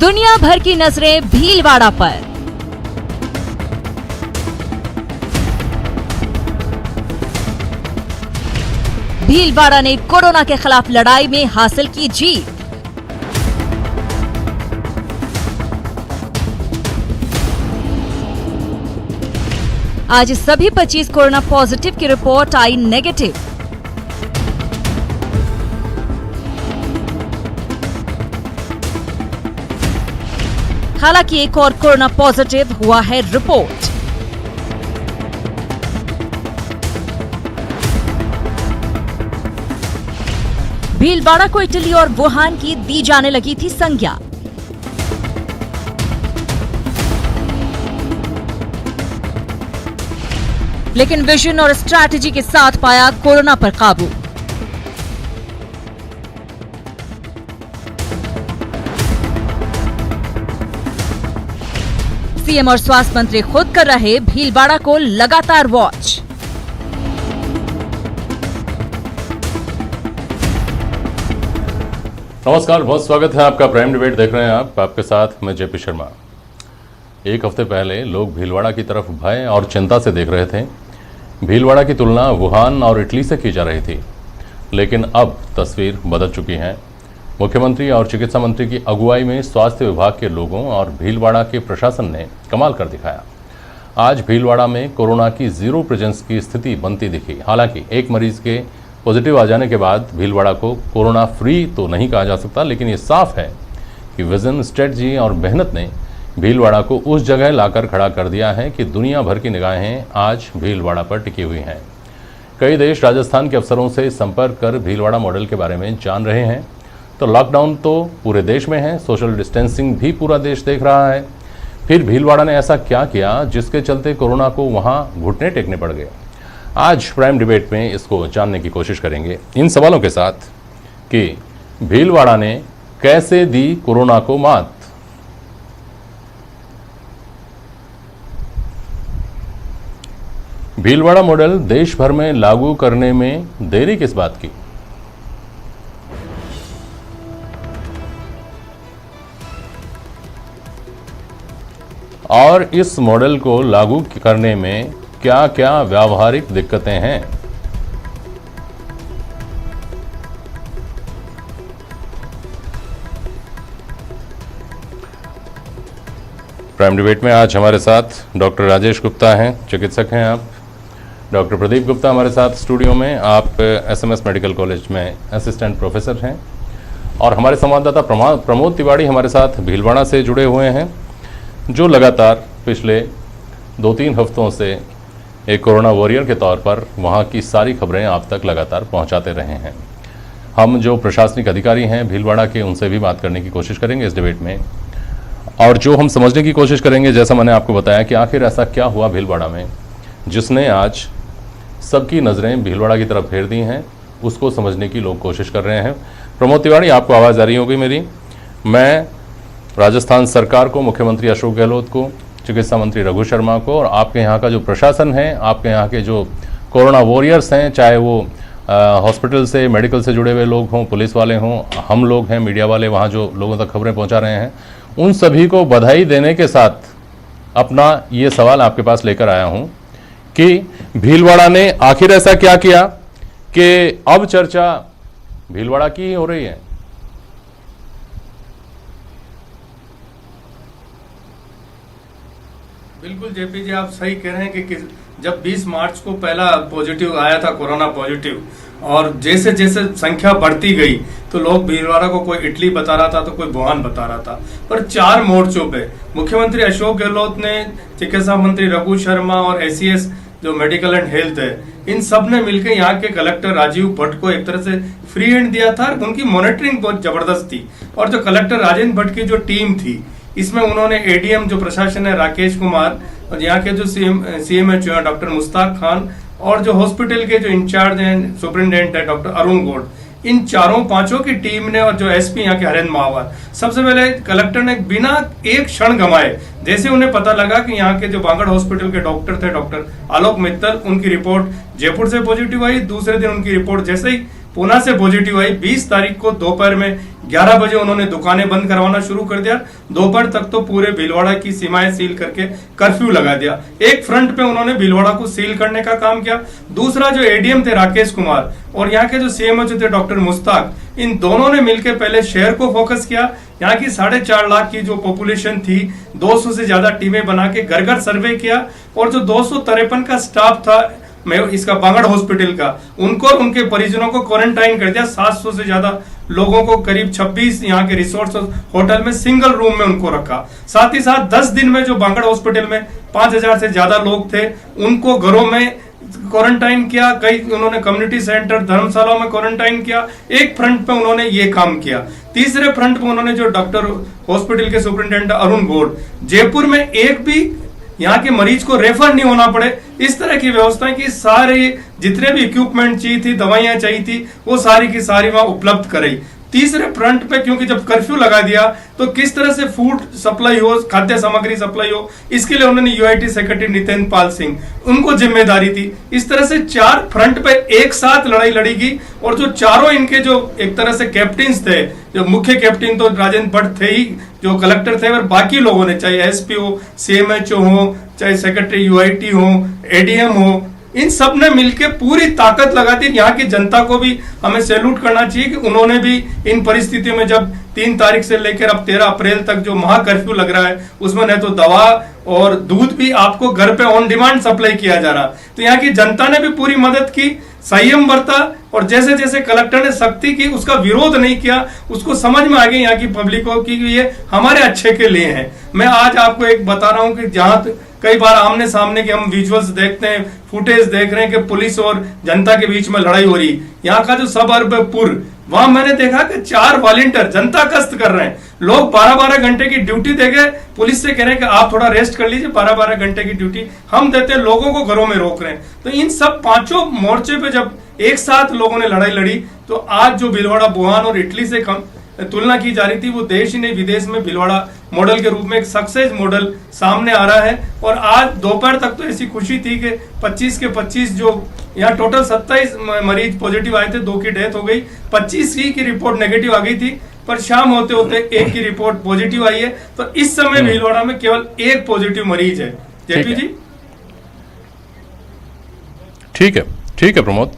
दुनिया भर की नजरें भीलवाड़ा पर। भीलवाड़ा ने कोरोना के खिलाफ लड़ाई में हासिल की जीत। आज सभी 25 कोरोना पॉजिटिव की रिपोर्ट आई नेगेटिव। हालांकि एक और कोरोना पॉजिटिव हुआ है रिपोर्ट। भीलवाड़ा को इटली और वुहान की दी जाने लगी थी संज्ञा। लेकिन विजन और स्ट्रैटेजी के साथ पाया कोरोना पर काबू। सीएम और स्वास्थ्य मंत्री खुद कर रहे भीलवाड़ा को लगातार वॉच। नमस्कार, बहुत स्वागत है आपका। प्राइम डिबेट देख रहे हैं आप, आपके साथ मैं जेपी शर्मा। एक हफ्ते पहले लोग भीलवाड़ा की तरफ भय और चिंता से देख रहे थे। भीलवाड़ा की तुलना वुहान और इटली से की जा रही थी, लेकिन अब तस्वीर बदल चुकी है। मुख्यमंत्री और चिकित्सा मंत्री की अगुवाई में स्वास्थ्य विभाग के लोगों और भीलवाड़ा के प्रशासन ने कमाल कर दिखाया। आज भीलवाड़ा में कोरोना की जीरो प्रेजेंस की स्थिति बनती दिखी। हालांकि एक मरीज के पॉजिटिव आ जाने के बाद भीलवाड़ा को कोरोना फ्री तो नहीं कहा जा सकता, लेकिन ये साफ है कि विजन, स्ट्रेटजी और मेहनत ने भीलवाड़ा को उस जगह लाकर खड़ा कर दिया है कि दुनिया भर की निगाहें आज भीलवाड़ा पर टिकी हुई हैं। कई देश राजस्थान के अफसरों से संपर्क कर भीलवाड़ा मॉडल के बारे में जान रहे हैं। तो लॉकडाउन तो पूरे देश में है, सोशल डिस्टेंसिंग भी पूरा देश देख रहा है। फिर भीलवाड़ा ने ऐसा क्या किया जिसके चलते कोरोना को वहां घुटने टेकने पड़ गए? आज प्राइम डिबेट में इसको जानने की कोशिश करेंगे, इन सवालों के साथ कि भीलवाड़ा ने कैसे दी कोरोना को मात। भीलवाड़ा मॉडल देश भर में लागू करने में देरी किस बात की? और इस मॉडल को लागू करने में क्या क्या व्यावहारिक दिक्कतें हैं? प्राइम डिबेट में आज हमारे साथ डॉक्टर राजेश गुप्ता हैं, चिकित्सक हैं आप। डॉक्टर प्रदीप गुप्ता हमारे साथ स्टूडियो में, आप एसएमएस मेडिकल कॉलेज में असिस्टेंट प्रोफेसर हैं। और हमारे संवाददाता प्रमोद तिवारी हमारे साथ भीलवाड़ा से जुड़े हुए हैं, जो लगातार पिछले 2-3 हफ्तों से एक कोरोना वॉरियर के तौर पर वहाँ की सारी खबरें आप तक लगातार पहुँचाते रहे हैं। हम जो प्रशासनिक अधिकारी हैं भीलवाड़ा के, उनसे भी बात करने की कोशिश करेंगे इस डिबेट में, और जो हम समझने की कोशिश करेंगे, जैसा मैंने आपको बताया, कि आखिर ऐसा क्या हुआ भीलवाड़ा में जिसने आज सबकी नज़रें भीलवाड़ा की तरफ फेर दी हैं, उसको समझने की लोग कोशिश कर रहे हैं। प्रमोद तिवारी, आपको आवाज़ आ रही होगी मेरी। मैं राजस्थान सरकार को, मुख्यमंत्री अशोक गहलोत को, चिकित्सा मंत्री रघु शर्मा को और आपके यहाँ का जो प्रशासन है, आपके यहाँ के जो कोरोना वॉरियर्स हैं, चाहे वो हॉस्पिटल से, मेडिकल से जुड़े हुए लोग हों, पुलिस वाले हों, हम लोग हैं, मीडिया वाले, वहाँ जो लोगों तक खबरें पहुँचा रहे हैं, उन सभी को बधाई देने के साथ अपना ये सवाल आपके पास लेकर आया हूँ कि भीलवाड़ा ने आखिर ऐसा क्या किया कि अब चर्चा भीलवाड़ा की ही हो रही है। बिल्कुल जेपी जी, आप सही कह रहे हैं कि जब 20 मार्च को पहला पॉजिटिव आया था, कोरोना पॉजिटिव, और जैसे जैसे संख्या बढ़ती गई तो लोग भीलवाड़ा को कोई इटली बता रहा था तो कोई वुहान बता रहा था। पर 4 मोर्चों पे मुख्यमंत्री अशोक गहलोत ने, चिकित्सा मंत्री रघु शर्मा और एसीएस जो मेडिकल एंड हेल्थ है, इन सब ने मिलकर यहाँ के कलेक्टर राजीव भट्ट को एक तरह से फ्री हैंड दिया था। उनकी मॉनिटरिंग बहुत जबरदस्त थी। और जो कलेक्टर राजेंद्र भट्ट की जो टीम थी, इसमें उन्होंने एडीएम जो प्रशासन है राकेश कुमार, और यहाँ के जो सीएमएचओ है डॉक्टर मुश्ताक खान, और जो हॉस्पिटल के जो इंचार्ज हैं, सुपरिटेंडेंट है डॉक्टर अरुण गौड़, इन 4-5 की टीम ने, और जो एसपी यहाँ के हरेंद्र महावर, सबसे पहले कलेक्टर ने बिना एक क्षण गंवाए, जैसे उन्हें पता लगा कि यहाँ के जो बांगड़ हॉस्पिटल के डॉक्टर थे, डॉक्टर आलोक मित्तल, उनकी रिपोर्ट जयपुर से पॉजिटिव आई, दूसरे दिन उनकी रिपोर्ट जैसे ही पुणे से पॉजिटिव आई, 20 तारीख को दोपहर में 11 बजे उन्होंने दुकानें बंद करवाना शुरू कर दिया। दोपहर तक तो पूरे भीलवाड़ा की सीमाएं सील करके कर्फ्यू लगा दिया। एक फ्रंट पे उन्होंने भीलवाड़ा को सील करने का काम किया। दूसरा जो एडीएम थे राकेश कुमार और यहाँ के जो सीएमओ थे डॉक्टर मुश्ताक, इन दोनों ने मिलकर पहले शहर को फोकस किया। यहाँ की 4.5 लाख की जो पॉपुलेशन थी, 200 से ज्यादा टीमें बना के घर घर सर्वे किया और जो 253 का स्टाफ था मैं इसका बांगड़ हॉस्पिटल का, उनको और उनके परिजनों को क्वारंटाइन कर दिया। 700 से ज्यादा लोगों को करीब 26 यहाँ के रिसोर्ट होटल में सिंगल रूम में उनको रखा। साथ ही साथ 10 दिन में जो बांगड़ हॉस्पिटल में 5000 से ज्यादा लोग थे उनको घरों में क्वारंटाइन किया। कई उन्होंने कम्युनिटी सेंटर धर्मशालाओं में क्वारंटाइन किया। एक फ्रंट पे उन्होंने ये काम किया। तीसरे फ्रंट पे उन्होंने जो डॉक्टर हॉस्पिटल के सुपरिटेंडेंट अरुण गौड़, जयपुर में एक भी यहाँ के मरीज को रेफर नहीं होना पड़े, इस तरह की व्यवस्थाएं की सारे जितने भी इक्विपमेंट चाहिए थी, दवाइयां चाहिए थी, वो सारी की सारी वहां उपलब्ध कराई। तीसरे फ्रंट पे क्योंकि जब कर्फ्यू लगा दिया तो किस तरह से फूड सप्लाई हो, खाद्य सामग्री सप्लाई हो, इसके लिए उन्होंने यूआईटी सेक्रेटरी नितिन पाल सिंह, उनको जिम्मेदारी थी। इस तरह से 4 फ्रंट पे एक साथ लड़ाई लड़ी गई और जो चारों इनके जो एक तरह से कैप्टन थे, जो मुख्य कैप्टन तो राजेंद्र भट्ट थे ही, जो कलेक्टर थे, और बाकी लोगों ने चाहे एसपी हो, सीएमएचओ हो, चाहे सेक्रेटरी यूआईटी हो, एडीएम हो, इन सब ने मिलकर पूरी ताकत लगा दी। यहाँ की जनता को भी हमें सैल्यूट करना चाहिए कि उन्होंने भी इन परिस्थितियों में जब 3 तारीख से लेकर अब 13 अप्रैल तक जो महा कर्फ्यू लग रहा है उसमें न तो दवा और दूध भी आपको घर पे ऑन डिमांड सप्लाई किया जा रहा, तो यहाँ की जनता ने भी पूरी मदद की, संयम बरता और जैसे जैसे कलेक्टर ने सख्ती की उसका विरोध नहीं किया। उसको समझ में आ गई यहाँ की पब्लिक की ये हमारे अच्छे के लिए है। मैं आज आपको एक बता रहा हूँ कि जहाँ कई बार आमने सामने के हम विजुअल्स देखते हैं, फुटेज देख रहे हैं कि पुलिस और जनता के बीच में लड़ाई हो रही। यहाँ का जो सब अर्बपुर, वहां मैंने देखा कि 4 वॉलंटियर जनता गश्त कर रहे हैं। लोग 12-12 घंटे की ड्यूटी देके पुलिस से कह रहे हैं कि आप थोड़ा रेस्ट कर लीजिए, 12-12 घंटे की ड्यूटी हम देते हैं, लोगों को घरों में रोक रहे हैं। तो इन सब 5 मोर्चे पे जब एक साथ लोगों ने लड़ाई लड़ी तो आज जो भीलवाड़ा वुहान और इटली से कम तुलना की जा रही थी, वो देश ही नहीं विदेश में भीलवाड़ा मॉडल के रूप में एक सक्सेस मॉडल सामने आ रहा है। और आज दोपहर तक तो ऐसी खुशी थी कि 25 के 25 जो यहाँ टोटल 27 मरीज पॉजिटिव आए थे, 2 की डेथ हो गई, 25 की रिपोर्ट नेगेटिव आ गई थी, पर शाम होते होते 1 की रिपोर्ट पॉजिटिव आई है। तो इस समय भीलवाड़ा में केवल 1 पॉजिटिव मरीज है। जेपी जी ठीक है प्रमोद,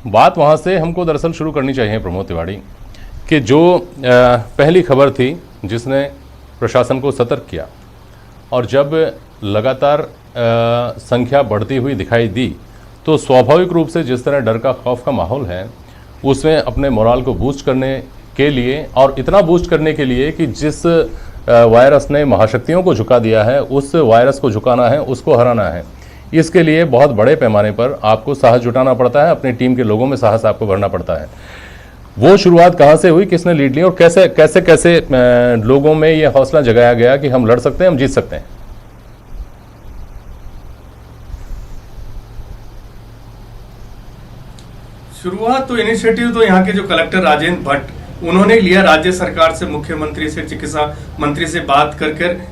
बात वहां से हमको दरअसल शुरू करनी चाहिए प्रमोद तिवारी कि जो पहली खबर थी जिसने प्रशासन को सतर्क किया और जब लगातार संख्या बढ़ती हुई दिखाई दी तो स्वाभाविक रूप से जिस तरह डर का खौफ का माहौल है उसमें अपने मोराल को बूस्ट करने के लिए और इतना बूस्ट करने के लिए कि जिस वायरस ने महाशक्तियों को झुका दिया है उस वायरस को झुकाना है, उसको हराना है। इसके लिए बहुत बड़े पैमाने पर आपको साहस जुटाना पड़ता है, अपनी टीम के लोगों में साहस आपको भरना पड़ता है। वो शुरुआत कहाँ से हुई, किसने लीड ली और कैसे कैसे कैसे लोगों में ये हौसला जगाया गया कि हम लड़ सकते हैं, हम जीत सकते हैं? शुरुआत तो इनिशिएटिव तो यहाँ के जो कलेक्टर राजेंद्र भट्ट उन्होंने लिया, राज्य सरकार से, मुख्यमंत्री से, चिकित्सा मंत्री से बात कर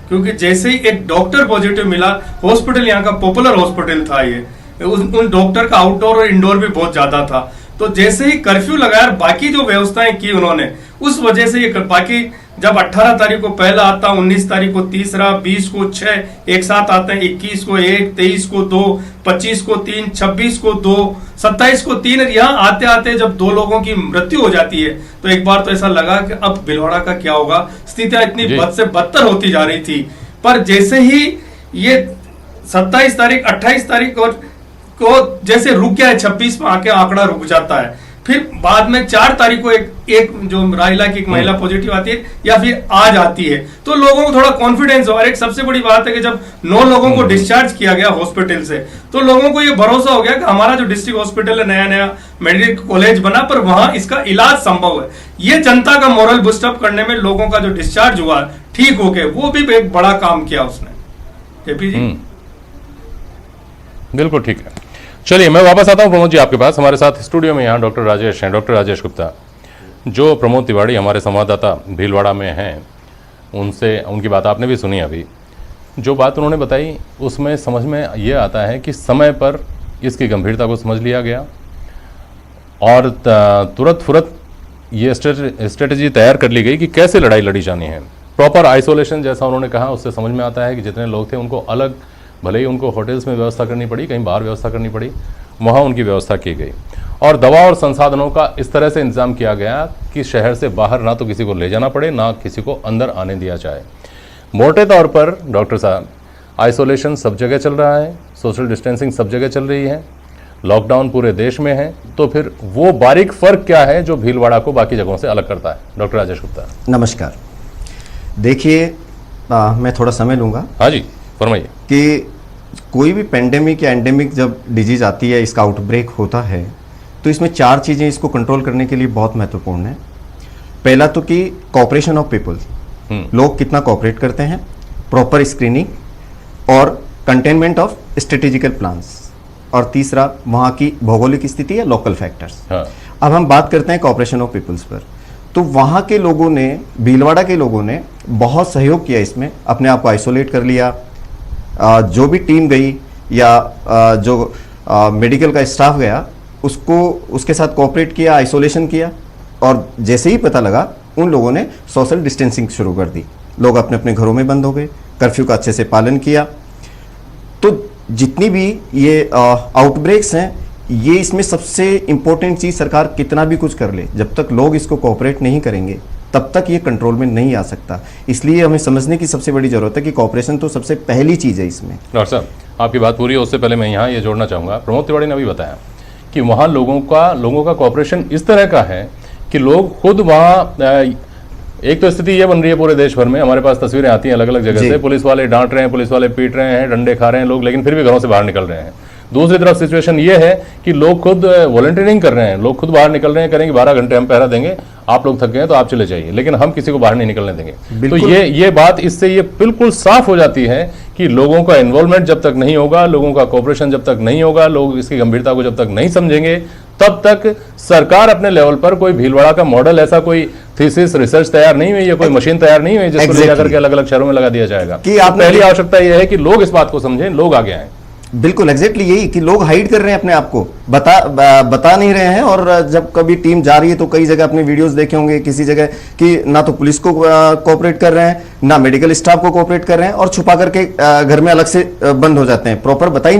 क्योंकि जैसे ही एक डॉक्टर पॉजिटिव मिला, हॉस्पिटल यहाँ का पॉपुलर हॉस्पिटल था ये, उन डॉक्टर का आउटडोर और इंडोर भी बहुत ज्यादा था। तो जैसे ही कर्फ्यू लगाया, बाकी जो व्यवस्थाएं की उन्होंने, उस वजह से ये बाकी जब 18 तारीख को पहला आता, 19 तारीख को तीसरा, 20 को 6 एक साथ आते हैं, 21 को 1, 23 को 2, 25 को 3, 26 को 2, 27 को 3, यहाँ आते आते जब 2 लोगों की मृत्यु हो जाती है तो एक बार तो ऐसा लगा कि अब भीलवाड़ा का क्या होगा। स्थितियां इतनी बद से बदतर होती जा रही थी। पर जैसे ही ये 27 तारीख 28 तारीख को जैसे रुक गया है, 26 में आके आंकड़ा रुक जाता है, फिर बाद में 4 तारीख को एक जो रायला की एक महिला पॉजिटिव आती है या फिर आज आती है, तो लोगों को थोड़ा कॉन्फिडेंस हो। और एक सबसे बड़ी बात है कि जब 9 लोगों को डिस्चार्ज किया गया हॉस्पिटल से तो लोगों को ये भरोसा हो गया कि हमारा जो डिस्ट्रिक्ट हॉस्पिटल है, नया नया मेडिकल कॉलेज बना, पर वहां इसका इलाज संभव है। ये जनता का मोरल बूस्टअप करने में लोगों का जो डिस्चार्ज हुआ ठीक हो गया, वो भी एक बड़ा काम किया उसने। जेपी जी बिल्कुल ठीक है। चलिए मैं वापस आता हूं प्रमोद जी आपके पास। हमारे साथ स्टूडियो में यहाँ डॉक्टर राजेश हैं, डॉक्टर राजेश गुप्ता, जो प्रमोद तिवारी हमारे संवाददाता भीलवाड़ा में हैं, उनसे उनकी बात आपने भी सुनी अभी। जो बात उन्होंने बताई उसमें समझ में ये आता है कि समय पर इसकी गंभीरता को समझ लिया गया और तुरंत फुरत ये स्ट्रेटजी तैयार कर ली गई कि कैसे लड़ाई लड़ी जानी है। प्रॉपर आइसोलेशन जैसा उन्होंने कहा, उससे समझ में आता है कि जितने लोग थे उनको अलग, भले ही उनको होटल्स में व्यवस्था करनी पड़ी, कहीं बाहर व्यवस्था करनी पड़ी, वहाँ उनकी व्यवस्था की गई। और दवा और संसाधनों का इस तरह से इंतजाम किया गया कि शहर से बाहर ना तो किसी को ले जाना पड़े, ना किसी को अंदर आने दिया जाए। मोटे तौर पर डॉक्टर साहब, आइसोलेशन सब जगह चल रहा है, सोशल डिस्टेंसिंग सब जगह चल रही है, लॉकडाउन पूरे देश में है, तो फिर वो बारीक फर्क क्या है जो भीलवाड़ा को बाकी जगहों से अलग करता है? डॉक्टर राजेश गुप्ता। नमस्कार। देखिए, मैं थोड़ा समय लूँगा। हाँ जी, फरमाइए। कि कोई भी पेंडेमिक या एंडेमिक जब डिजीज आती है, इसका आउटब्रेक होता है, तो इसमें 4 चीज़ें इसको कंट्रोल करने के लिए बहुत महत्वपूर्ण है। पहला तो कि कोऑपरेशन ऑफ पीपल, लोग कितना कोऑपरेट करते हैं, प्रॉपर स्क्रीनिंग और कंटेनमेंट ऑफ स्ट्रेटेजिकल प्लान्स, और तीसरा वहाँ की भौगोलिक स्थिति या लोकल फैक्टर्स। हाँ। अब हम बात करते हैं कोऑपरेशन ऑफ पीपल्स पर, तो वहाँ के लोगों ने, भीलवाड़ा के लोगों ने बहुत सहयोग किया इसमें, अपने आप को आइसोलेट कर लिया। जो भी टीम गई या जो मेडिकल का स्टाफ गया, उसको उसके साथ कोऑपरेट किया, आइसोलेशन किया, और जैसे ही पता लगा उन लोगों ने सोशल डिस्टेंसिंग शुरू कर दी। लोग अपने अपने घरों में बंद हो गए, कर्फ्यू का अच्छे से पालन किया। तो जितनी भी ये आउटब्रेक्स हैं, ये इसमें सबसे इम्पोर्टेंट चीज़, सरकार कितना भी कुछ कर ले, जब तक लोग इसको कोऑपरेट नहीं करेंगे तब तक ये कंट्रोल में नहीं आ सकता। इसलिए हमें समझने की सबसे बड़ी ज़रूरत है कि कोऑपरेशन तो सबसे पहली चीज़ है इसमें। डॉक्टर साहब, आपकी बात पूरी है, उससे पहले मैं यहाँ ये जोड़ना चाहूँगा, प्रमोद तिवारी ने अभी बताया कि वहाँ लोगों का कोऑपरेशन इस तरह का है कि लोग खुद वहाँ, एक तो स्थिति ये बन रही है पूरे देश भर में, हमारे पास तस्वीरें आती हैं अलग अलग जगह से, पुलिस वाले डांट रहे हैं, पुलिस वाले पीट रहे हैं, डंडे खा रहे हैं लोग, लेकिन फिर भी घरों से बाहर निकल रहे हैं। दूसरी तरफ सिचुएशन ये है कि लोग खुद वॉलंटियरिंग कर रहे हैं, लोग खुद बाहर निकल रहे हैं, करेंगे 12 घंटे हम पहरा देंगे, आप लोग थक गए तो आप चले जाइए, लेकिन हम किसी को बाहर नहीं निकलने देंगे। तो ये बात, इससे ये बिल्कुल साफ हो जाती है कि लोगों का इन्वॉल्वमेंट जब तक नहीं होगा, लोगों का कोऑपरेशन जब तक नहीं होगा, लोग इसकी गंभीरता को जब तक नहीं समझेंगे, तब तक सरकार अपने लेवल पर कोई भीलवाड़ा का मॉडल, ऐसा कोई थीसिस रिसर्च तैयार नहीं हुई है, कोई मशीन तैयार नहीं हुई जिसको ले जाकर के अलग अलग शहरों में लगा दिया जाएगा। कि पहली आवश्यकता यह है कि लोग इस बात को समझें, लोग आगे आए। बिल्कुल एग्जैक्टली यही कि लोग हाइड कर रहे हैं अपने आप को, बता नहीं रहे हैं। और जब कभी टीम जा रही है तो कई जगह अपने वीडियोस देखे होंगे किसी जगह कि ना तो पुलिस को कोऑपरेट कर रहे हैं, ना मेडिकल स्टाफ को कोऑपरेट कर रहे हैं, और छुपा करके घर में अलग से बंद हो जाते हैं, प्रॉपर बता ही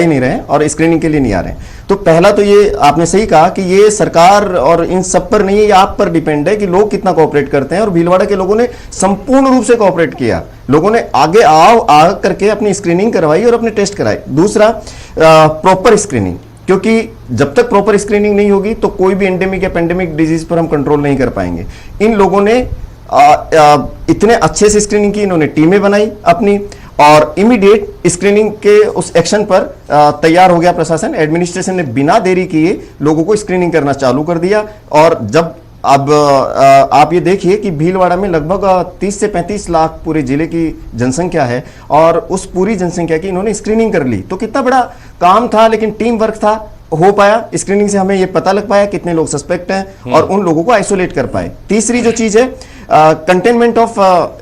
नहीं रहे हैं और स्क्रीनिंग के लिए नहीं आ रहे हैं। तो पहला तो ये आपने सही कहा कि ये सरकार और इन सब पर नहीं है, ये आप पर डिपेंड है कि लोग कितना कोऑपरेट करते हैं, और भीलवाड़ा के लोगों ने संपूर्ण रूप से कोऑपरेट किया। लोगों ने आगे आ करके अपनी स्क्रीनिंग करवाई और अपने टेस्ट कराए। दूसरा, प्रॉपर स्क्रीनिंग, क्योंकि जब तक प्रॉपर स्क्रीनिंग नहीं होगी तो कोई भी एंडेमिक या पेंडेमिक डिजीज पर हम कंट्रोल नहीं कर पाएंगे। इन लोगों ने इतने अच्छे से स्क्रीनिंग की, इन्होंने टीमें बनाई अपनी, और इमीडिएट स्क्रीनिंग के उस एक्शन पर तैयार हो गया प्रशासन। एडमिनिस्ट्रेशन ने बिना देरी किए लोगों को स्क्रीनिंग करना चालू कर दिया। और जब अब आप ये देखिए कि भीलवाड़ा में लगभग 30 से 35 लाख पूरे जिले की जनसंख्या है, और उस पूरी जनसंख्या की इन्होंने स्क्रीनिंग कर ली। तो कितना बड़ा काम था, लेकिन टीम वर्क था, हो पाया। स्क्रीनिंग से हमें ये पता लग पाया कितने लोग सस्पेक्ट हैं और उन लोगों को आइसोलेट कर पाए। तीसरी जो चीज है, कंटेनमेंट ऑफ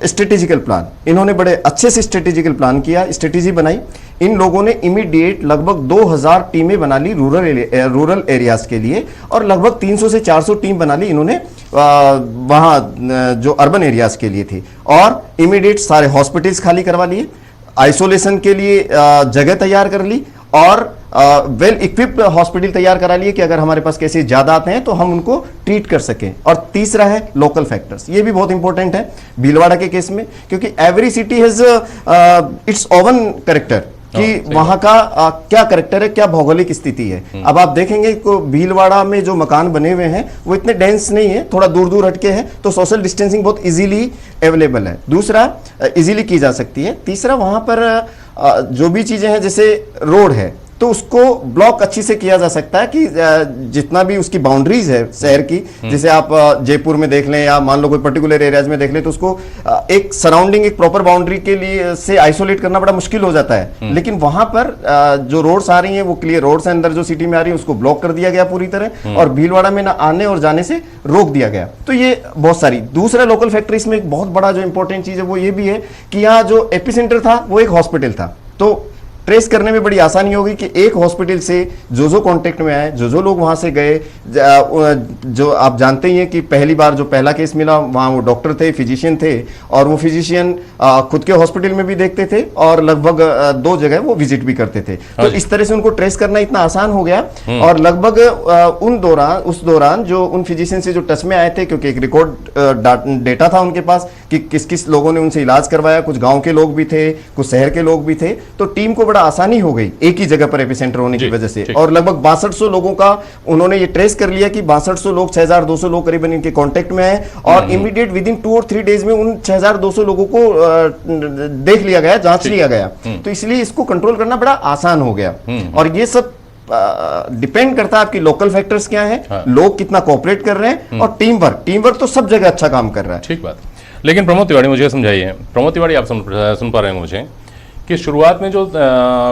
स्ट्रेटेजिकल प्लान, इन्होंने बड़े अच्छे से स्ट्रेटेजिकल प्लान किया, स्ट्रेटेजी बनाई। इन लोगों ने इमीडिएट लगभग 2000 टीमें बना ली रूरल एरियाज के लिए, और लगभग 300 से 400 टीम बना ली इन्होंने वहाँ जो अर्बन एरियाज के लिए थी, और इमीडिएट सारे हॉस्पिटल्स खाली करवा लिए, आइसोलेशन के लिए जगह तैयार कर ली, और वेल इक्विप्ड हॉस्पिटल तैयार करा लिए कि अगर हमारे पास केसेस ज्यादा आते हैं तो हम उनको ट्रीट कर सकें। और तीसरा है लोकल फैक्टर्स, ये भी बहुत इंपॉर्टेंट है भीलवाड़ा के केस में, क्योंकि every city has its oven character, कि वहां का क्या कैरेक्टर है, क्या भौगोलिक स्थिति है। अब आप देखेंगे कि भीलवाड़ा में जो मकान बने हुए हैं वो इतने डेंस नहीं है, थोड़ा दूर दूर हटके हैं, तो सोशल डिस्टेंसिंग बहुत इजीली अवेलेबल है। दूसरा, इजीली की जा सकती है। तीसरा, वहां पर जो भी चीजें हैं, जैसे रोड है तो उसको ब्लॉक अच्छी से किया जा सकता है, कि जितना भी उसकी बाउंड्रीज है शहर की, जैसे आप जयपुर में देख लें या मान लो कोई पर्टिकुलर एरियाज में देख लें, तो उसको एक सराउंडिंग, एक प्रॉपर बाउंड्री के लिए से आइसोलेट करना बड़ा मुश्किल हो जाता है। लेकिन वहां पर जो रोड्स आ रही हैं वो क्लियर रोड्स हैं, अंदर जो सिटी में आ रही है उसको ब्लॉक कर दिया गया पूरी तरह, और भीलवाड़ा में ना आने और जाने से रोक दिया गया। तो ये बहुत सारी। दूसरा, लोकल फैक्टर, इसमें एक बहुत बड़ा जो इंपॉर्टेंट चीज है वो ये भी है कि यहाँ जो एपिसेंटर था वो एक हॉस्पिटल था, तो ट्रेस करने में बड़ी आसानी होगी कि एक हॉस्पिटल से जो कांटेक्ट में आए, जो लोग वहां से गए, जो आप जानते ही हैं कि पहली बार जो पहला केस मिला वहां वो डॉक्टर थे, फिजिशियन थे, और वो फिजिशियन खुद के हॉस्पिटल में भी देखते थे और लगभग 2 जगह वो विजिट भी करते थे। तो इस तरह से उनको ट्रेस करना इतना आसान हो गया। और लगभग उस दौरान जो उन फिजिशियन से जो टच में आए थे, क्योंकि एक रिकॉर्ड डेटा था उनके पास कि किस किस लोगों ने उनसे इलाज करवाया, कुछ गांव के लोग भी थे, कुछ शहर के लोग भी थे, तो टीम को बड़ा आसानी हो गई एक ही जगह पर एपिसेंटर होने की वजह से। और लगभग 6200 लोगों का उन्होंने ये ट्रेस कर लिया कि 6200 लोग, 6200 लोग करीबन इनके कांटेक्ट में आए, और इमीडिएट विद इन 2 और 3 डेज में उन 6200 लोगों को देख लिया गया, जांच लिया गया। तो इसलिए इसको कंट्रोल करना बड़ा आसान हो गया। और ये सब डिपेंड करता है आपकी लोकल फैक्टर्स क्या है, लोग कितना कोऑपरेट कर रहे हैं, और टीम वर्क तो सब जगह अच्छा काम कर रहा है। ठीक बात। लेकिन प्रमोद तिवारी मुझे समझाइए, प्रमोद तिवारी आप सुन पा रहे हैं मुझे, कि शुरुआत में जो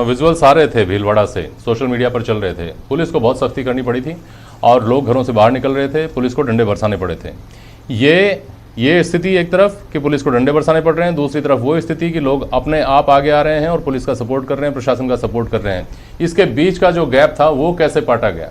विजुअल्स आ रहे थे भीलवाड़ा से, सोशल मीडिया पर चल रहे थे, पुलिस को बहुत सख्ती करनी पड़ी थी और लोग घरों से बाहर निकल रहे थे, पुलिस को डंडे बरसाने पड़े थे। ये स्थिति एक तरफ कि पुलिस को डंडे बरसाने पड़ रहे हैं, दूसरी तरफ वो स्थिति कि लोग अपने आप आगे आ रहे हैं और पुलिस का सपोर्ट कर रहे हैं, प्रशासन का सपोर्ट कर रहे हैं। इसके बीच का जो गैप था वो कैसे पाटा गया?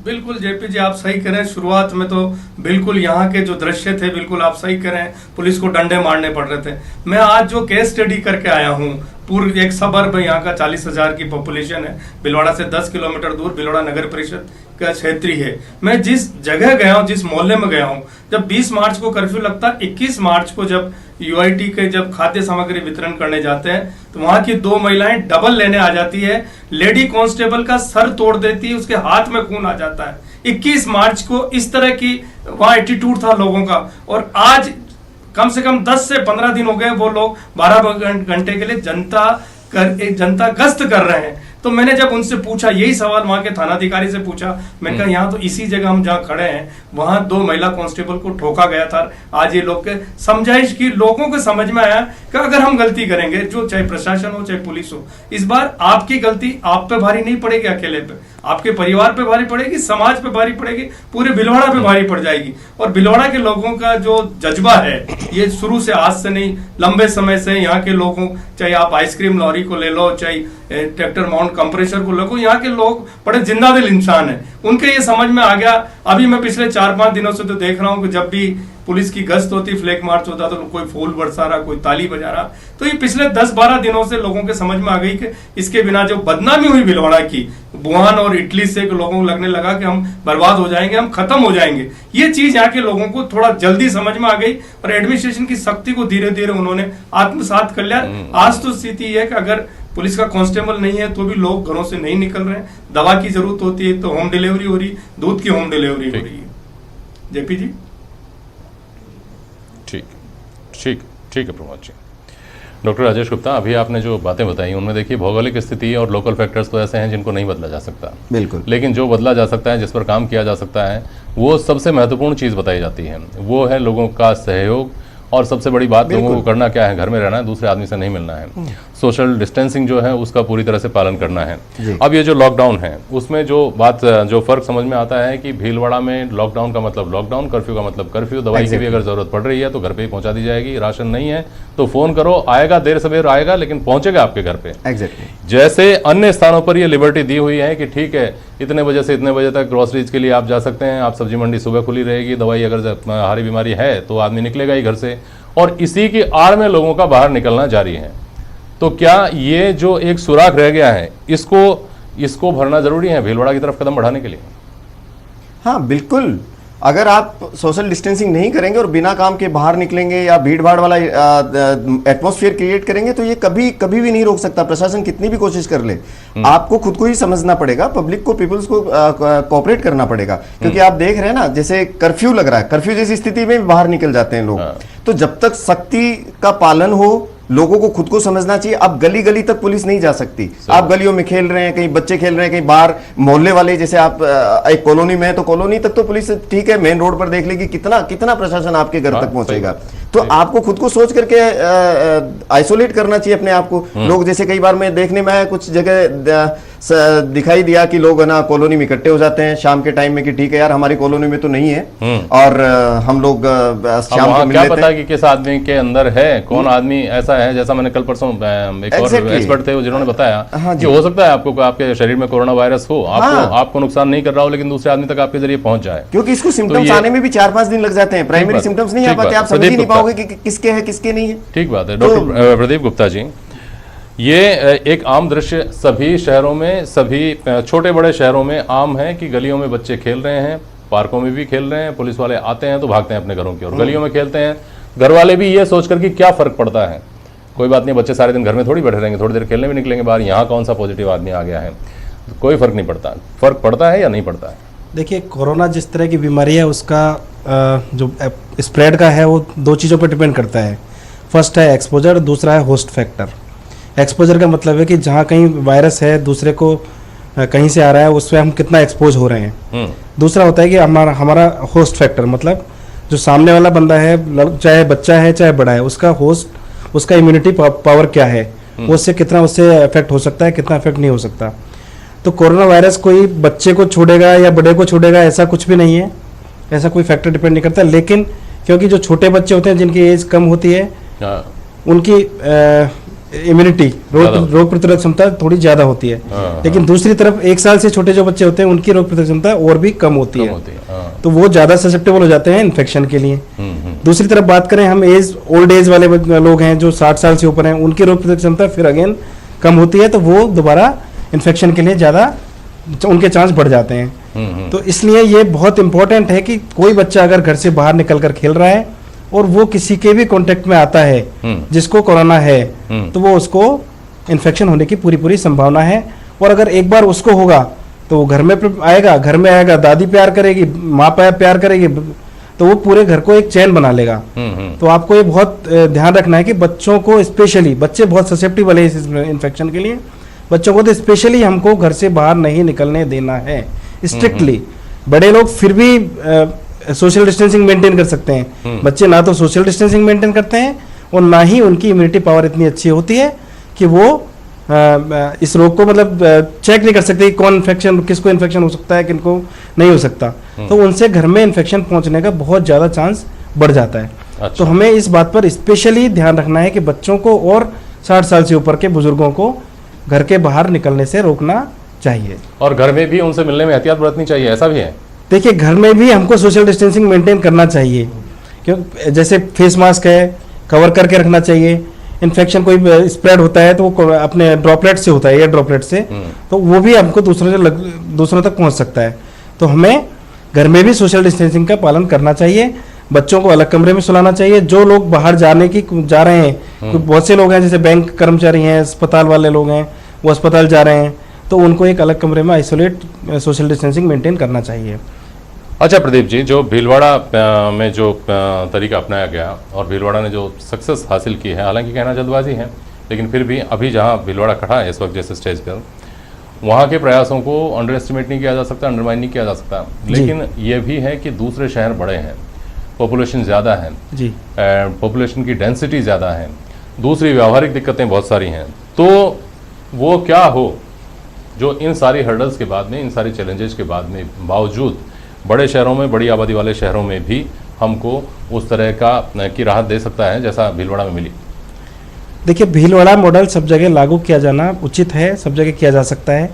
बिल्कुल जेपी जी, आप सही करें। शुरुआत में तो बिल्कुल यहाँ के जो दृश्य थे, बिल्कुल आप सही करें, पुलिस को डंडे मारने पड़ रहे थे। मैं आज जो केस स्टडी करके आया हूँ, पूर्व एक सबर्ब है, यहाँ का 40,000 की पॉपुलेशन है, भीलवाड़ा से 10 किलोमीटर दूर भीलवाड़ा नगर परिषद का क्षेत्रीय है। मैं जिस जगह गया हूँ, जिस मोहल्ले में गया हूँ, जब 20 मार्च को कर्फ्यू लगता, 21 मार्च को जब यूआईटी के जब खाद्य सामग्री वितरण करने जाते हैं, तो वहां की 2 महिलाएं डबल लेने आ जाती है, लेडी कांस्टेबल का सर तोड़ देती है, उसके हाथ में खून आ जाता है। 21 मार्च को इस तरह की वहां एटीट्यूड था लोगों का। और आज कम से कम 10 से 15 दिन हो गए, वो लोग 12 घंटे के लिए जनता गश्त कर रहे हैं। तो मैंने जब उनसे पूछा, यही सवाल वहां के थानाधिकारी से पूछा, मैं कहा यहाँ तो इसी जगह हम जहाँ खड़े हैं, वहां 2 महिला कांस्टेबल को ठोका गया था। आज ये लोग के समझाइश की, लोगों को समझ में आया कि अगर हम गलती करेंगे, जो चाहे प्रशासन हो चाहे पुलिस हो, इस बार आपकी गलती आप पे भारी नहीं पड़ेगी अकेले पे, आपके परिवार पे भारी पड़ेगी, समाज पे भारी पड़ेगी, पूरे भीलवाड़ा पे भारी पड़ जाएगी। और भीलवाड़ा के लोगों का जो जज्बा है, ये शुरू से आज से नहीं, लंबे समय से यहाँ के लोगों, चाहे आप आइसक्रीम लॉरी को ले लो, चाहे ट्रैक्टर माउंट कंप्रेसर को लो, यहाँ के लोग बड़े जिंदा दिल इंसान हैं। उनके ये समझ में आ गया। अभी मैं पिछले 4-5 दिनों से तो देख रहा हूँ कि जब भी पुलिस की गश्त होती, फ्लैग मार्च होता, तो कोई फूल बरसा रहा, कोई ताली बजा रहा। तो ये पिछले 10-12 दिनों से लोगों के समझ में आ गई कि इसके बिना जो बदनामी हुई भीलवाड़ा की, वुहान और इटली से, लोगों को लगने लगा कि हम बर्बाद हो जाएंगे, हम खत्म हो जाएंगे। ये चीज यहाँ के लोगों को थोड़ा जल्दी समझ में आ गई और एडमिनिस्ट्रेशन की सख्ती को धीरे धीरे उन्होंने आत्मसात कर लिया। आज तो स्थिति है कि अगर पुलिस का कांस्टेबल नहीं है तो भी लोग घरों से नहीं निकल रहे हैं। दवा की जरूरत होती है तो होम डिलीवरी हो रही, दूध की होम डिलीवरी हो रही है। जेपी जी, ठीक है प्रमोद जी। डॉक्टर राजेश गुप्ता, अभी आपने जो बातें बताई उनमें देखिए भौगोलिक स्थिति और लोकल फैक्टर्स तो ऐसे हैं जिनको नहीं बदला जा सकता, बिल्कुल, लेकिन जो बदला जा सकता है, जिस पर काम किया जा सकता है, वो सबसे महत्वपूर्ण चीज़ बताई जाती है, वो है लोगों का सहयोग। और सबसे बड़ी बात लोगों को करना क्या है, घर में रहना है, दूसरे आदमी से नहीं मिलना है, सोशल डिस्टेंसिंग जो है उसका पूरी तरह से पालन करना है। अब ये जो लॉकडाउन है उसमें जो फर्क समझ में आता है कि भीलवाड़ा में लॉकडाउन का मतलब लॉकडाउन, कर्फ्यू का मतलब कर्फ्यू, दवाई की भी अगर जरूरत पड़ रही है तो घर पे ही पहुंचा दी जाएगी, राशन नहीं है तो फोन करो, आएगा, देर सवेर आएगा लेकिन पहुंचेगा आपके घर पे। जैसे अन्य स्थानों पर ये लिबर्टी दी हुई है कि ठीक है इतने बजे से इतने बजे तक ग्रोसरीज के लिए आप जा सकते हैं, आप सब्जी मंडी सुबह खुली रहेगी, दवाई अगर हारी बीमारी है तो आदमी निकलेगा ही घर से, और इसी की आड़ में लोगों का बाहर निकलना जारी है। तो क्या ये जो एक सुराख रह गया है इसको भरना जरूरी है भीलवाड़ा की तरफ कदम बढ़ाने के लिए? हाँ बिल्कुल, अगर आप सोशल डिस्टेंसिंग नहीं करेंगे और बिना काम के बाहर निकलेंगे या भीड़ भाड़ वाला एटमॉस्फेयर क्रिएट करेंगे तो ये कभी भी नहीं रोक सकता, प्रशासन कितनी भी कोशिश कर ले। आपको खुद को ही समझना पड़ेगा, पब्लिक को, पीपल्स को कोऑपरेट करना पड़ेगा। क्योंकि आप देख रहे हैं ना, जैसे कर्फ्यू लग रहा है, कर्फ्यू जैसी स्थिति में बाहर निकल जाते हैं लोग। तो जब तक सख्ती का पालन हो, लोगों को खुद को समझना चाहिए। अब गली गली तक पुलिस नहीं जा सकती। आप गलियों में खेल रहे हैं, कहीं बच्चे खेल रहे हैं, कहीं बाहर मोहल्ले वाले, जैसे आप एक कॉलोनी में है तो कॉलोनी तक तो पुलिस ठीक है, मेन रोड पर देख लेगी, कितना प्रशासन आपके घर तक पहुंचेगा। तो आपको खुद को सोच करके आइसोलेट करना चाहिए अपने आप को। लोग जैसे कई बार मैं देखने में आया, कुछ जगह दिखाई दिया कि लोग ना कॉलोनी में इकट्ठे हो जाते हैं शाम के टाइम में कि ठीक है यार हमारी कॉलोनी में तो नहीं है और हम लोग शाम को मिल क्या लेते पता हैं कि किस आदमी के अंदर है, कौन आदमी ऐसा है। जैसा मैंने कल परसों एक और एक्सपर्ट थे जिन्होंने बताया कि हो सकता है आपको आपके शरीर में कोरोना वायरस हो, आपको नुकसान नहीं कर रहा हो, लेकिन दूसरे आदमी तक आपके जरिए पहुंच जाए, क्योंकि इसको सिम्टम्स आने में भी 4-5 दिन लग जाते हैं। प्राइमरी सिम्टम्स नहीं आ पाते, आप समझ ही नहीं पाओगे कि किसके है किसके नहीं है। ठीक बात है डॉक्टर प्रदीप गुप्ता जी, ये एक आम दृश्य सभी शहरों में, सभी छोटे बड़े शहरों में आम है कि गलियों में बच्चे खेल रहे हैं, पार्कों में भी खेल रहे हैं, पुलिस वाले आते हैं तो भागते हैं अपने घरों की और गलियों में खेलते हैं। घर वाले भी ये सोचकर कि क्या फर्क पड़ता है, कोई बात नहीं, बच्चे सारे दिन घर में थोड़ी बैठे रहेंगे, थोड़ी देर खेलने भी निकलेंगे बाहर, यहाँ कौन सा पॉजिटिव आदमी आ गया है, कोई फर्क नहीं पड़ता। फर्क पड़ता है या नहीं पड़ता है? देखिए, कोरोना जिस तरह की बीमारी है उसका जो स्प्रेड का है वो 2 चीज़ों पर डिपेंड करता है। फर्स्ट है एक्सपोजर, दूसरा है होस्ट फैक्टर। एक्सपोजर का मतलब है कि जहाँ कहीं वायरस है दूसरे को कहीं से आ रहा है, उससे हम कितना एक्सपोज हो रहे हैं। दूसरा होता है कि हमारा होस्ट फैक्टर, मतलब जो सामने वाला बंदा है, चाहे बच्चा है चाहे बड़ा है, उसका इम्यूनिटी पावर क्या है, वो उससे कितना उससे अफेक्ट हो सकता है, कितना अफेक्ट नहीं हो सकता। तो कोरोना वायरस कोई बच्चे को छोड़ेगा या बड़े को छोड़ेगा ऐसा कुछ भी नहीं है, ऐसा कोई फैक्टर डिपेंड नहीं करता। लेकिन क्योंकि जो छोटे बच्चे होते हैं जिनकी एज कम होती है, उनकी इम्यूनिटी, रोग प्रतिरोधक क्षमता थोड़ी ज्यादा होती है। लेकिन दूसरी तरफ 1 साल से छोटे जो बच्चे होते हैं उनकी रोग प्रतिरोधक क्षमता और भी कम होती है। तो वो ज्यादा ससेप्टेबल हो जाते हैं इन्फेक्शन के लिए। दूसरी तरफ बात करें हम ओल्ड एज वाले लोग हैं जो 60 साल से ऊपर हैं, उनकी रोग प्रतिरोधक क्षमता फिर अगेन कम होती है, तो वो दोबारा इन्फेक्शन के लिए ज्यादा उनके चांस बढ़ जाते हैं। तो इसलिए ये बहुत इंपॉर्टेंट है कि कोई बच्चा अगर घर से बाहर निकल कर खेल रहा है और वो किसी के भी कांटेक्ट में आता है जिसको कोरोना है, तो वो उसको इन्फेक्शन होने की पूरी संभावना है। और अगर एक बार उसको होगा तो वो घर में आएगा, दादी प्यार करेगी, माँ प्यार करेगी, तो वो पूरे घर को एक चैन बना लेगा। तो आपको ये बहुत ध्यान रखना है कि बच्चों को स्पेशली, बच्चे बहुत ससेप्टिबल है इस इन्फेक्शन के लिए, बच्चों को तो स्पेशली हमको घर से बाहर नहीं निकलने देना है स्ट्रिक्टली। बड़े लोग फिर भी सोशल डिस्टेंसिंग मेंटेन कर सकते हैं, बच्चे ना तो सोशल डिस्टेंसिंग मेंटेन करते हैं और ना ही उनकी इम्यूनिटी पावर इतनी अच्छी होती है कि वो इस रोग को मतलब चेक नहीं कर सकते कौन इन्फेक्शन, किसको इन्फेक्शन हो सकता है, किनको नहीं हो सकता। तो उनसे घर में इन्फेक्शन पहुंचने का बहुत ज़्यादा चांस बढ़ जाता है। अच्छा। तो हमें इस बात पर स्पेशली ध्यान रखना है कि बच्चों को और 60 साल से ऊपर के बुजुर्गों को घर के बाहर निकलने से रोकना चाहिए। और घर में भी उनसे मिलने में एहतियात बरतनी चाहिए, ऐसा भी है? देखिए, घर में भी हमको सोशल डिस्टेंसिंग मेंटेन करना चाहिए, क्यों जैसे फेस मास्क है कवर करके रखना चाहिए। इन्फेक्शन कोई स्प्रेड होता है तो वो अपने ड्रॉपलेट से होता है, एयर ड्रॉपलेट से, तो वो भी हमको दूसरों तक पहुंच सकता है। तो हमें घर में भी सोशल डिस्टेंसिंग का पालन करना चाहिए। बच्चों को अलग कमरे में सुलाना चाहिए। जो लोग बाहर जा रहे हैं, बहुत से लोग हैं जैसे बैंक कर्मचारी हैं, अस्पताल वाले लोग हैं, वो अस्पताल जा रहे हैं, तो उनको एक अलग कमरे में आइसोलेट सोशल डिस्टेंसिंग मेंटेन करना चाहिए। अच्छा प्रदीप जी, जो भीलवाड़ा में जो तरीका अपनाया गया और भीलवाड़ा ने जो सक्सेस हासिल की है, हालांकि कहना जल्दबाजी है, लेकिन फिर भी अभी जहां भीलवाड़ा खड़ा है इस वक्त जिस स्टेज पर, वहाँ के प्रयासों को अंडर एस्टिमेट नहीं किया जा सकता, अंडरमाइन नहीं किया जा सकता। लेकिन ये भी है कि दूसरे शहर बड़े हैं, पॉपुलेशन ज़्यादा है जी, पॉपुलेशन की डेंसिटी ज़्यादा है, दूसरी व्यावहारिक दिक्कतें बहुत सारी हैं। तो वो क्या हो जो इन सारी हर्डल्स के बाद में, इन सारी चैलेंजेस के बाद में बावजूद बड़े शहरों में, बड़ी आबादी वाले शहरों में भी हमको उस तरह की राहत दे सकता है जैसा भीलवाड़ा में मिली? देखिए, भीलवाड़ा मॉडल सब जगह लागू किया जाना उचित है, सब जगह किया जा सकता है।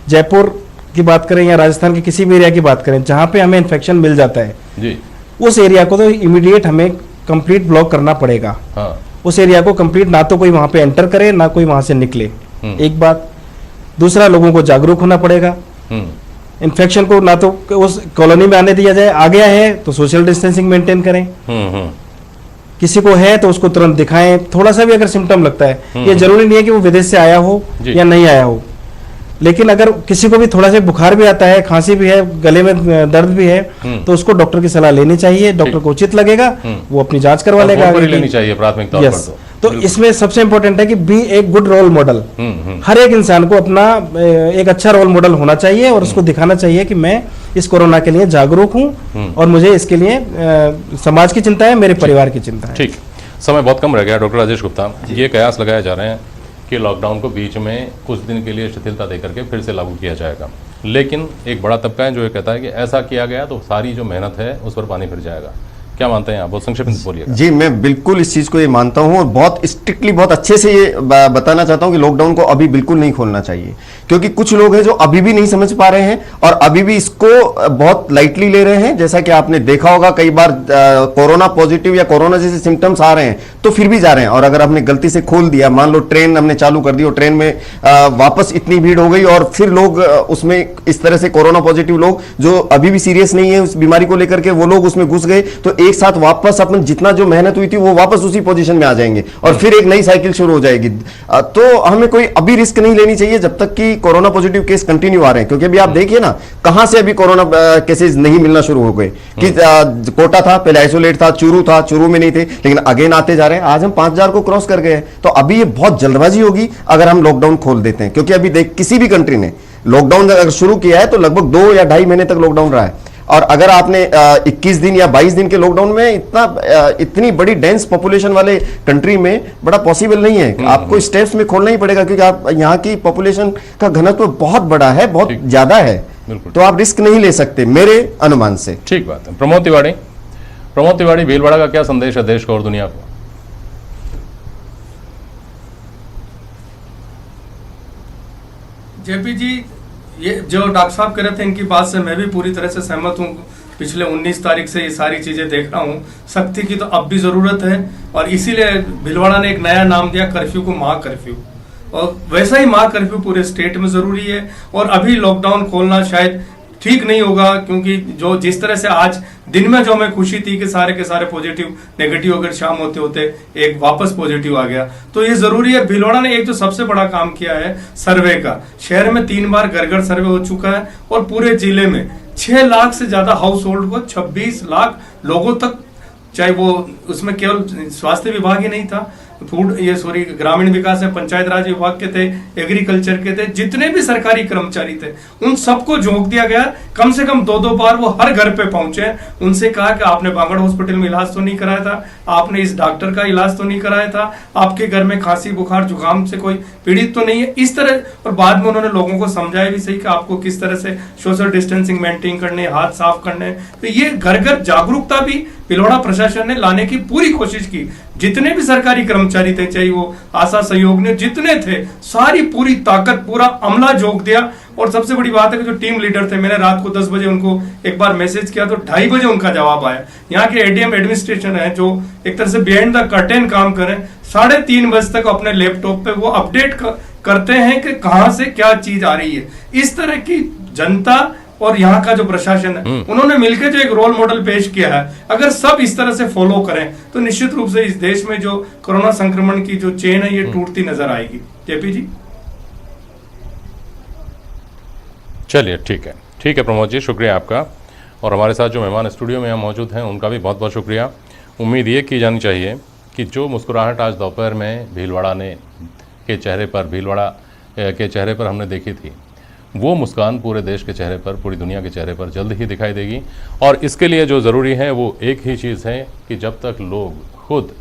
जयपुर की बात करें या राजस्थान के किसी भी एरिया की बात करें जहाँ पे हमें इन्फेक्शन मिल जाता है जी, उस एरिया को तो इमीडिएट हमें कंप्लीट ब्लॉक करना पड़ेगा। हाँ। उस एरिया को कंप्लीट, ना तो कोई वहाँ पे एंटर करे ना कोई वहाँ से निकले, एक बात। दूसरा, लोगों को जागरूक होना पड़ेगा। इन्फेक्शन को ना तो उस कॉलोनी में आने दिया जाए, आ गया है तो सोशल डिस्टेंसिंग मेंटेन करें। किसी को है तो उसको तुरंत दिखाएं, थोड़ा सा भी अगर सिम्टम लगता है। ये जरूरी नहीं है कि वो विदेश से आया हो या नहीं आया हो, लेकिन अगर किसी को भी थोड़ा सा बुखार भी आता है, खांसी भी है, गले में दर्द भी है, तो उसको डॉक्टर की सलाह लेनी चाहिए। डॉक्टर को उचित लगेगा, वो अपनी जांच करवा लेगा, लेनी चाहिए प्राथमिक तौर पर। तो इसमें सबसे इंपॉर्टेंट है कि बी एक गुड रोल मॉडल। हर एक इंसान को अपना एक अच्छा रोल मॉडल होना चाहिए और उसको दिखाना चाहिए कि मैं इस कोरोना के लिए जागरूक हूं और मुझे इसके लिए समाज की चिंता है, मेरे परिवार की चिंता है। ठीक। समय बहुत कम रह गया। डॉक्टर राजेश गुप्ता, ये कयास लगाए जा रहे हैं कि लॉकडाउन को बीच में कुछ दिन के लिए शिथिलता दे करके फिर से लागू किया जाएगा, लेकिन एक बड़ा तबका है जो ये कहता है कि ऐसा किया गया तो सारी जो मेहनत है उस पर पानी फिर जाएगा। क्या मानते हैं आप? बहुत संक्षिप्त में बोलिएगा। जी, मैं बिल्कुल इस चीज को ये मानता हूं और बहुत स्ट्रिक्टली, बहुत अच्छे से ये बताना चाहता हूं कि लॉकडाउन को अभी बिल्कुल नहीं खोलना चाहिए, क्योंकि कुछ लोग हैं जो अभी भी नहीं समझ पा रहे हैं और अभी भी इसको बहुत लाइटली ले रहे हैं। जैसा कि आपने देखा होगा, कई बार कोरोना पॉजिटिव या कोरोना जैसे सिम्टम्स आ रहे हैं तो फिर भी जा रहे हैं। और अगर हमने गलती से खोल दिया, मान लो ट्रेन हमने चालू कर दी और ट्रेन में वापस इतनी भीड़ हो गई और फिर लोग उसमें इस तरह से कोरोना पॉजिटिव लोग जो अभी भी सीरियस नहीं है उस बीमारी को लेकर के, वो लोग उसमें घुस गए, तो एक साथ वापस अपन जितना जो मेहनत हुई थी वो वापस उसी पोजीशन में आ जाएंगे और फिर एक नई साइकिल शुरू हो जाएगी। तो हमें कोई अभी रिस्क नहीं लेनी चाहिए जब तक कि कोरोना पॉजिटिव केस कंटिन्यू आ रहे हैं, क्योंकि अभी आप देखिए ना कहां से अभी कोरोना केसेस नहीं मिलना शुरू हो गए कि कोटा था, पहले आइसोलेट था, चूरू में नहीं थे, लेकिन अगेन आते जा रहे हैं। आज हम 5000 को क्रॉस कर गए हैं, तो अभी ये बहुत जल्दबाजी होगी अगर हम लॉकडाउन खोल देते हैं, क्योंकि अभी देख किसी भी कंट्री ने लॉकडाउन अगर शुरू किया है तो लगभग 2 या 2.5 महीने तक लॉकडाउन रहा है। और अगर आपने 21 दिन या 22 दिन के लॉकडाउन में इतनी बड़ी डेंस पॉपुलेशन वाले कंट्री में बड़ा पॉसिबल नहीं है। आपको स्टेप्स में खोलना ही पड़ेगा, क्योंकि आप यहाँ की पॉपुलेशन का घनत्व बहुत बड़ा है, बहुत ज्यादा है, तो आप रिस्क नहीं ले सकते मेरे अनुमान से। ठीक बात है। प्रमोद तिवाड़ी, भीलवाड़ा का क्या संदेश है देश को और दुनिया को? जेपी जी, ये जो डॉक्टर साहब कह रहे थे इनकी बात से मैं भी पूरी तरह से सहमत हूँ। पिछले 19 तारीख से ये सारी चीजें देख रहा हूँ। सख्ती की तो अब भी जरूरत है और इसीलिए भीलवाड़ा ने एक नया नाम दिया कर्फ्यू को, महा कर्फ्यू। और वैसा ही महा कर्फ्यू पूरे स्टेट में जरूरी है। और अभी लॉकडाउन खोलना शायद ठीक नहीं होगा, क्योंकि जो जिस तरह से आज दिन में जो हमें खुशी थी कि सारे के सारे पॉजिटिव नेगेटिव अगर शाम होते होते एक वापस पॉजिटिव आ गया, तो ये जरूरी है। भीलवाड़ा ने एक जो सबसे बड़ा काम किया है सर्वे का, शहर में 3 बार घर सर्वे हो चुका है और पूरे जिले में 6 लाख से ज्यादा हाउस होल्ड को 26 लाख लोगों तक, चाहे वो उसमें केवल स्वास्थ्य विभाग ही नहीं था, ग्रामीण विकास है, पंचायत राज विभाग के थे, एग्रीकल्चर के थे, जितने भी सरकारी कर्मचारी थे उन सबको झोंक दिया गया। कम से कम 2-2 बार वो हर घर पे पहुंचे, उनसे कहा कि आपने बांगड़ हॉस्पिटल में इलाज तो नहीं कराया था, आपने इस डॉक्टर का इलाज तो नहीं कराया था, आपके घर में खांसी बुखार जुकाम से कोई पीड़ित तो नहीं है, इस तरह। और बाद में उन्होंने लोगों को समझाया भी सही कि आपको किस तरह से सोशल डिस्टेंसिंग मेंटेन करने, हाथ साफ करने। तो ये घर घर जागरूकता भी भीलवाड़ा प्रशासन ने लाने की पूरी कोशिश की। जितने भी सरकारी कर्मचारी थे, चाहे वो आशा सहयोगी जितने थे, सारी पूरी ताकत, पूरा अमला झोंक दिया। और सबसे बड़ी बात है कि जो टीम लीडर थे, मैंने रात को 10 बजे उनको एक बार मैसेज किया तो 2:30 बजे उनका जवाब आया। यहाँ के एडीएम एडमिनिस्ट्रेशन है जो एक तरह से बिहाइंड द कर्टेन काम करें, 3:30 बजे तक अपने लैपटॉप पे वो अपडेट करते हैं कि कहां से क्या चीज आ रही है। इस तरह की जनता और यहाँ का जो प्रशासन है उन्होंने मिलकर जो एक रोल मॉडल पेश किया है, अगर सब इस तरह से फॉलो करें तो निश्चित रूप से इस देश में जो कोरोना संक्रमण की जो चेन है ये टूटती नजर आएगी। जेपी जी, चलिए ठीक है प्रमोद जी, शुक्रिया आपका। और हमारे साथ जो मेहमान स्टूडियो में यहाँ मौजूद हैं उनका भी बहुत बहुत शुक्रिया। उम्मीद ये की जानी चाहिए कि जो मुस्कुराहट आज दोपहर में भीलवाड़ा के चेहरे पर हमने देखी थी, वो मुस्कान पूरे देश के चेहरे पर, पूरी दुनिया के चेहरे पर जल्द ही दिखाई देगी। और इसके लिए जो ज़रूरी है वो एक ही चीज़ है कि जब तक लोग खुद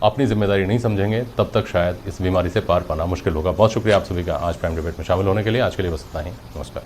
अपनी जिम्मेदारी नहीं समझेंगे तब तक शायद इस बीमारी से पार पाना मुश्किल होगा। बहुत शुक्रिया आप सभी का आज प्राइम डिबेट में शामिल होने के लिए। आज के लिए बस इतना ही। नमस्कार।